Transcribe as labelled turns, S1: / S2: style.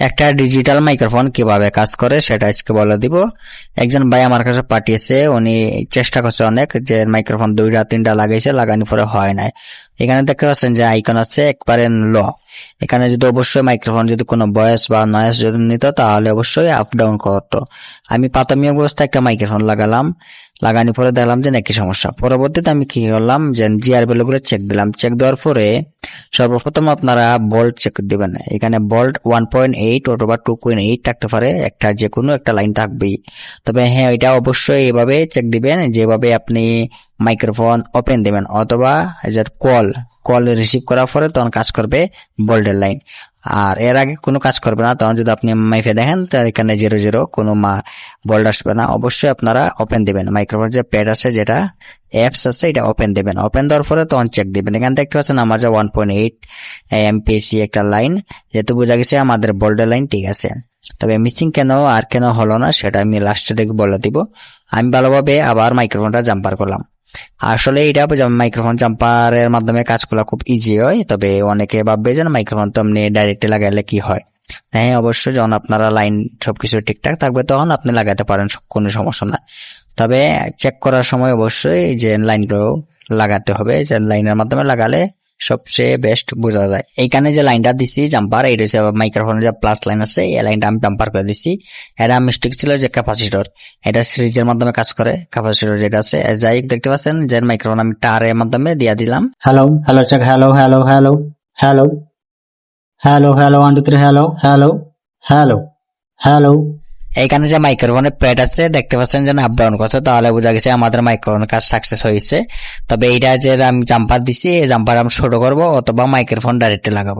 S1: একটা digital microphone কিভাবে কাজ করে সেটা আজকে বলে দিব। একজন ভাই আমার কাছে পাঠিয়েছে, উনি চেষ্টা করছে অনেক, যে মাইক্রোফোন 2টা 3টা লাগাইছে, লাগানোর পরে হয় নাই। এখানে দেখতে পাচ্ছেন যে আইকন আছে একবারে লো। এখানে যদি অবশ্যই মাইক্রোফোন যদি কোনো ভয়েস বা নয়েজ যদি নিত তাহলে অবশ্যই আপ ডাউন করতো। আমি প্রাথমিক অবস্থায় একটা মাইক্রোফোন লাগালাম, লাগানোর পরে দেখলাম যে একই সমস্যা। পরবর্তীতে আমি কি করলাম, যে জিআর ভ্যালু গুলো চেক দিলাম। চেক দেওয়ার পরে সর্বপ্রথম আপনারা বোল্ট চেক দিবেন। এখানে বোল্ট 1.8 অথবা 2.8 থাকতে পারে, একটা যে কোনো একটা লাইন থাকবেই। তবে হ্যাঁ, এটা অবশ্যই এভাবে চেক দিবেন যেভাবে আপনি মাইক্রোফোন ওপেন দিবেন, অথবা কল রিসিভ করার পরে তখন কাজ করবে বোল্টের লাইন। আর এর আগে কোনো কাজ করবে না। তখন যদি আপনি মাইফে দেখেন তো এখানে 0 কোনো বোল্ট আসবে না। অবশ্যই আপনারা ওপেন দিবেন, মাইক্রোফোন যে প্যাড আছে, যেটা অ্যাপস আছে, এটা ওপেন দিবেন। ওপেন দেওয়ার পরে তখন চেক দিবেন। এখানে দেখতে পাচ্ছেন আমার যে 1.8 এমপিএসি একটা লাইন, যেহেতু বোঝা গেছে আমাদের বোল্টের লাইন ঠিক আছে। তবে মিসিং কেন আর কেন হলো না সেটা আমি লাস্টে দেখে বলে দিব। আমি ভালোভাবে আবার মাইক্রোফোনটা জাম্পার করলাম। আসলে এটা মাইক্রোফোন জাম্পারের মাধ্যমে কাজ করা খুব ইজি হয়। তবে অনেকে ভাববে যে মাইক্রোফোন তো আপনি ডাইরেক্ট লাগাইলে কি হয়। হ্যাঁ, অবশ্যই যখন আপনারা লাইন সবকিছু ঠিকঠাক থাকবে তখন আপনি লাগাতে পারেন, কোনো সমস্যা না। তবে চেক করার সময় অবশ্যই যে লাইনগুলো লাগাতে হবে, যে লাইনের মাধ্যমে লাগালে সবচেয়ে বেস্ট বোঝা যায়। এইখানে যে লাইনটা দিছি জাম্পার, এটা হচ্ছে মাইক্রোফোনের যে প্লাস লাইন আছে, এই লাইনটা আমি জাম্পার করে দিছি। এটা মিস্টেক ছিল যে ক্যাপাসিটর, এটা সিরিজের মাধ্যমে কাজ করে। ক্যাপাসিটর যেটা আছে, যাই দেখতে পাচ্ছেন যে মাইক্রোফোন আমি টারের মাধ্যমে দিয়ে দিলাম।
S2: Hello hello check, hello hello hello hello hello hello 1 2 3 hello hello hello hello.
S1: এইখানে যে মাইক্রোফোনের প্যাড আছে দেখতে পাচ্ছেন যেন আপ ডাউন করছে, তাহলে বোঝা গেছে আমাদের মাইক্রোফোনের কাজ সাকসেস হয়েছে। তবে এইটা যে আমি জাম্পার দিছি, এই জাম্পার আমি ছোট করবো অথবা মাইক্রোফোন ডাইরেক্ট লাগাবো।